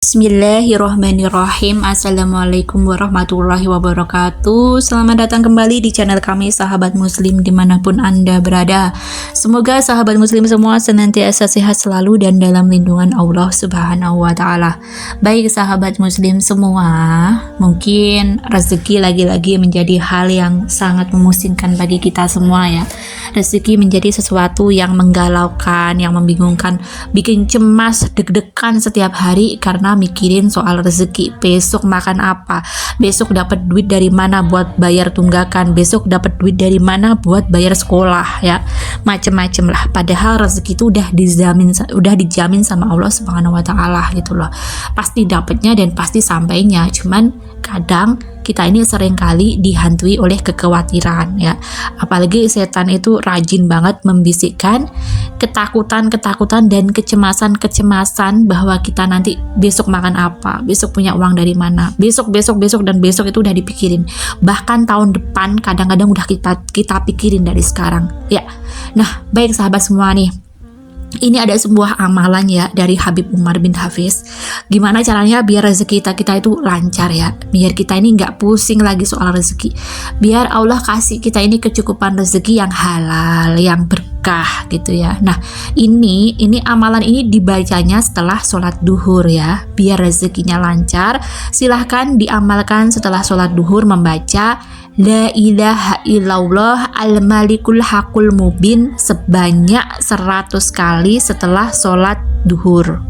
Bismillahirrahmanirrahim. Assalamualaikum warahmatullahi wabarakatuh. Selamat datang kembali di channel kami, sahabat muslim dimanapun Anda berada. Semoga sahabat muslim semua senantiasa sehat selalu dan dalam lindungan Allah subhanahu wa ta'ala. Baik sahabat muslim semua, mungkin rezeki lagi-lagi menjadi hal yang sangat memusingkan bagi kita semua ya. Rezeki menjadi sesuatu yang menggalaukan, yang membingungkan, bikin cemas, deg-degan setiap hari karena mikirin soal rezeki. Besok makan apa, besok dapat duit dari mana buat bayar tunggakan, besok dapat duit dari mana buat bayar sekolah ya, macem-macem lah. Padahal rezeki itu udah dijamin sama Allah subhanahu wa ta'ala gitu loh, pasti dapatnya dan pasti sampainya. Cuman kadang kita ini seringkali dihantui oleh kekhawatiran ya, apalagi setan itu rajin banget membisikkan ketakutan dan kecemasan bahwa kita nanti besok makan apa, besok punya uang dari mana, besok dan besok itu udah dipikirin, bahkan tahun depan kadang-kadang udah kita pikirin dari sekarang ya. Nah baik sahabat semua nih, ini ada sebuah amalan ya dari Habib Umar bin Hafiz. Gimana caranya biar rezeki kita itu lancar ya, biar kita ini nggak pusing lagi soal rezeki, biar Allah kasih kita ini kecukupan rezeki yang halal, yang berkah gitu ya. Nah ini amalan ini dibacanya setelah sholat duhur ya, biar rezekinya lancar. Silahkan diamalkan setelah sholat duhur, membaca La ilaha illallah al-malikul haqul mubin sebanyak 100 kali setelah sholat duhur.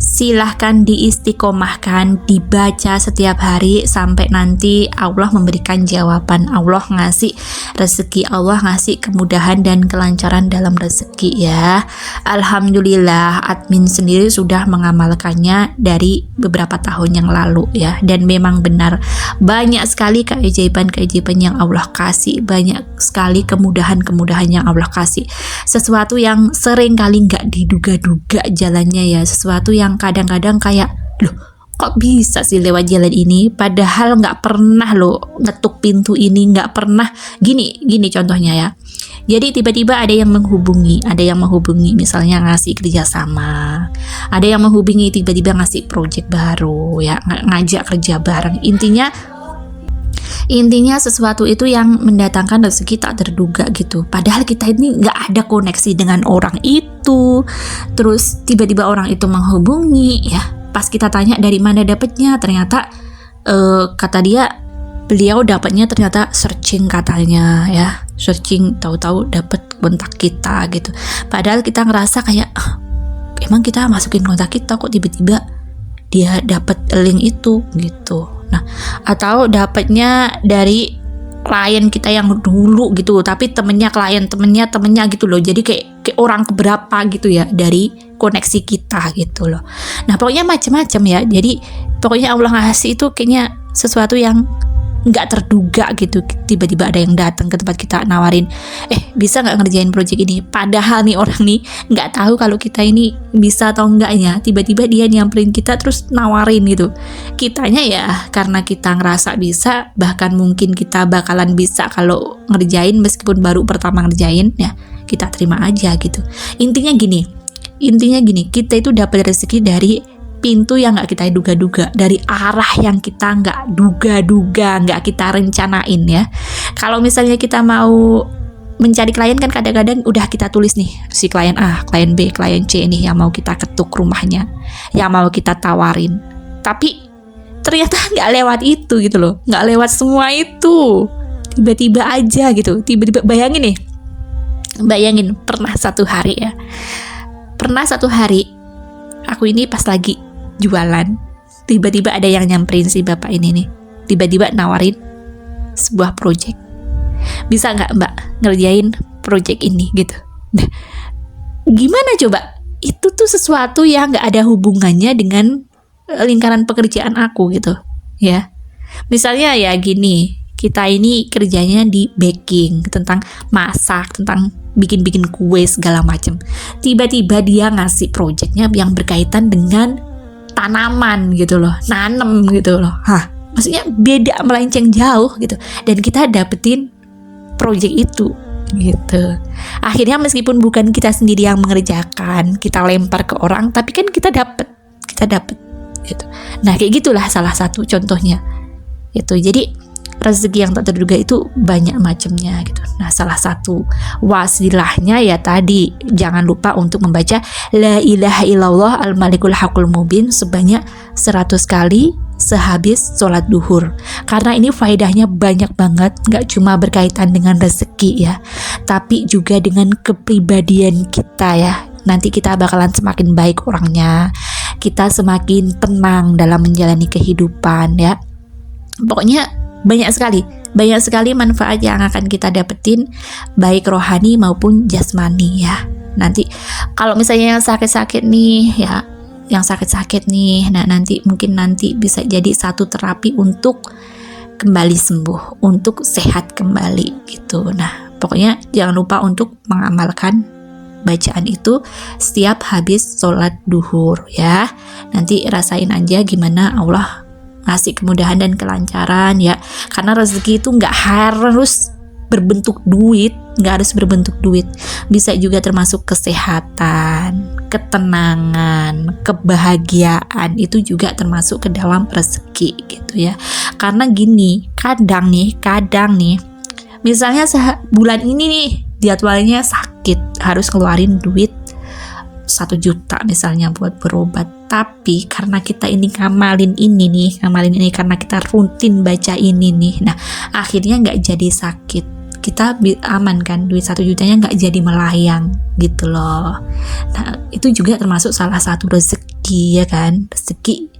Silahkan diistiqomahkan, dibaca setiap hari sampai nanti Allah memberikan jawaban, Allah ngasih rezeki, Allah ngasih kemudahan dan kelancaran dalam rezeki ya. Alhamdulillah admin sendiri sudah mengamalkannya dari beberapa tahun yang lalu ya, dan memang benar banyak sekali keajaiban yang Allah kasih, banyak sekali kemudahan yang Allah kasih. Sesuatu yang sering kali nggak diduga-duga jalannya ya, sesuatu yang kadang-kadang kayak loh kok bisa sih lewat jalan ini, padahal nggak pernah loh ngetuk pintu ini, nggak pernah gini contohnya ya. Jadi tiba-tiba ada yang menghubungi misalnya ngasih kerjasama, ada yang menghubungi tiba-tiba ngasih project baru ya, ngajak kerja bareng. Intinya sesuatu itu yang mendatangkan rezeki tak terduga gitu, padahal kita ini nggak ada koneksi dengan orang itu. Terus tiba-tiba orang itu menghubungi ya, pas kita tanya dari mana dapatnya, ternyata kata dia, beliau dapatnya ternyata searching katanya ya, searching, tahu-tahu dapat kontak kita gitu. Padahal kita ngerasa kayak emang kita masukin kontak kita kok tiba-tiba dia dapat link itu gitu. Nah, atau dapatnya dari klien kita yang dulu gitu, tapi temennya gitu loh. Jadi kayak orang keberapa gitu ya dari koneksi kita gitu loh. Nah, pokoknya macam-macam ya. Jadi pokoknya Allah ngasih itu kayaknya sesuatu yang nggak terduga gitu. Tiba-tiba ada yang datang ke tempat kita nawarin, bisa nggak ngerjain project ini, padahal nih orang nih nggak tahu kalau kita ini bisa atau enggaknya. Tiba-tiba dia nyamperin kita terus nawarin gitu. Kitanya ya karena kita ngerasa bisa, bahkan mungkin kita bakalan bisa kalau ngerjain meskipun baru pertama ngerjain ya, kita terima aja gitu. Intinya gini, kita itu dapat rezeki dari pintu yang nggak kita duga-duga, dari arah yang kita nggak duga-duga, nggak kita rencanain ya. Kalau misalnya kita mau mencari klien kan kadang-kadang udah kita tulis nih, si klien A, klien B, klien C nih yang mau kita ketuk rumahnya, yang mau kita tawarin, tapi ternyata nggak lewat itu gitu loh, nggak lewat semua itu, tiba-tiba aja gitu. Tiba-tiba bayangin pernah satu hari aku ini pas lagi jualan, tiba-tiba ada yang nyamperin si bapak ini nih, tiba-tiba nawarin sebuah project, bisa nggak mbak ngerjain project ini gitu. Nah, gimana coba, itu tuh sesuatu yang nggak ada hubungannya dengan lingkaran pekerjaan aku gitu ya. Misalnya ya gini, kita ini kerjanya di baking, tentang masak, tentang bikin kue segala macam. Tiba-tiba dia ngasih projectnya yang berkaitan dengan tanaman gitu loh, nanem gitu loh. Maksudnya beda, melenceng jauh gitu. Dan kita dapetin project itu gitu. Akhirnya meskipun bukan kita sendiri yang mengerjakan, kita lempar ke orang, tapi kan kita kita dapat gitu. Nah kayak gitulah salah satu contohnya itu. Jadi rezeki yang tak terduga itu banyak macamnya gitu. Nah salah satu wasilahnya ya tadi, jangan lupa untuk membaca la ilaha illallah al malikul hakul mubin sebanyak 100 kali sehabis sholat duhur. Karena ini faedahnya banyak banget, gak cuma berkaitan dengan rezeki ya, tapi juga dengan kepribadian kita ya. Nanti kita bakalan semakin baik orangnya, kita semakin tenang dalam menjalani kehidupan ya. Pokoknya banyak sekali manfaat yang akan kita dapetin, baik rohani maupun jasmani ya. Nanti kalau misalnya yang sakit-sakit nih ya, nah nanti bisa jadi satu terapi untuk kembali sembuh, untuk sehat kembali gitu. Nah pokoknya jangan lupa untuk mengamalkan bacaan itu setiap habis sholat duhur ya. Nanti rasain aja gimana Allah ngasih kemudahan dan kelancaran ya. Karena rezeki itu nggak harus berbentuk duit, bisa juga termasuk kesehatan, ketenangan, kebahagiaan, itu juga termasuk ke dalam rezeki gitu ya. Karena gini, kadang nih misalnya bulan ini nih jadwalnya sakit, harus keluarin duit 1 juta misalnya buat berobat, tapi karena kita ini ngamalin ini karena kita rutin baca ini nih, nah akhirnya nggak jadi sakit, kita aman kan, duit 1 jutanya nggak jadi melayang gitu loh. Nah itu juga termasuk salah satu rezeki ya kan, rezeki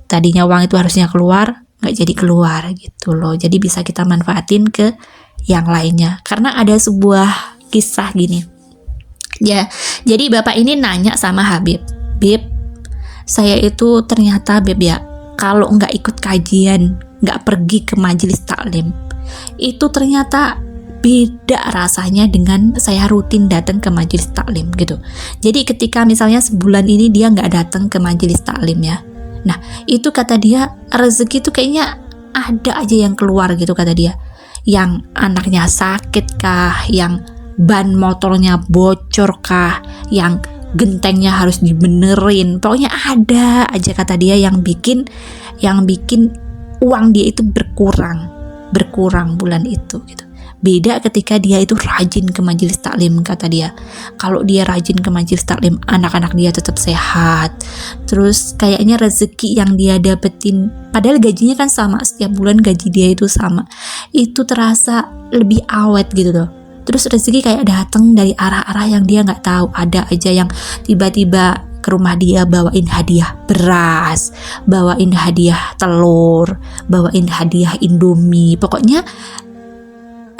tadinya uang itu harusnya keluar nggak jadi keluar gitu loh. Jadi bisa kita manfaatin ke yang lainnya. Karena ada sebuah kisah gini ya, jadi bapak ini nanya sama Habib, Bib, saya itu ternyata Bib ya, kalau nggak ikut kajian, nggak pergi ke majelis taklim, itu ternyata beda rasanya dengan saya rutin datang ke majelis taklim gitu. Jadi ketika misalnya sebulan ini dia nggak datang ke majelis taklim ya, nah itu kata dia rezeki itu kayaknya ada aja yang keluar gitu kata dia. Yang anaknya sakit kah, yang ban motornya bocor kah, yang gentengnya harus dibenerin, pokoknya ada aja kata dia yang bikin uang dia itu berkurang bulan itu gitu. Beda ketika dia itu rajin ke majelis taklim kata dia. Kalau dia rajin ke majelis taklim, anak-anak dia tetap sehat. Terus kayaknya rezeki yang dia dapetin, padahal gajinya kan sama, setiap bulan gaji dia itu sama, itu terasa lebih awet gitu loh. Terus rezeki kayak datang dari arah-arah yang dia nggak tahu. Ada aja yang tiba-tiba ke rumah dia bawain hadiah beras, bawain hadiah telur, bawain hadiah Indomie. Pokoknya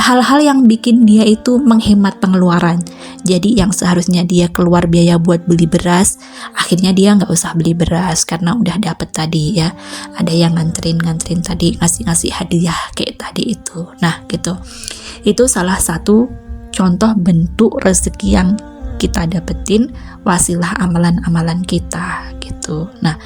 hal-hal yang bikin dia itu menghemat pengeluaran. Jadi yang seharusnya dia keluar biaya buat beli beras, akhirnya dia nggak usah beli beras karena udah dapet tadi ya. Ada yang nganterin tadi, ngasih hadiah kayak tadi itu. Nah gitu, itu salah satu contoh bentuk rezeki yang kita dapetin, wasilah amalan-amalan kita gitu. Nah,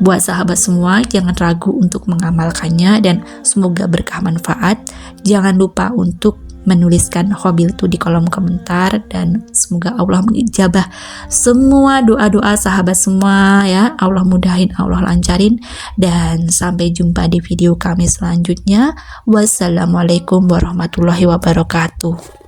buat sahabat semua jangan ragu untuk mengamalkannya dan semoga berkah manfaat. Jangan lupa untuk menuliskan hobi itu di kolom komentar dan semoga Allah mengijabah semua doa-doa sahabat semua ya. Allah mudahin, Allah lancarin, dan sampai jumpa di video kami selanjutnya. Wassalamualaikum warahmatullahi wabarakatuh.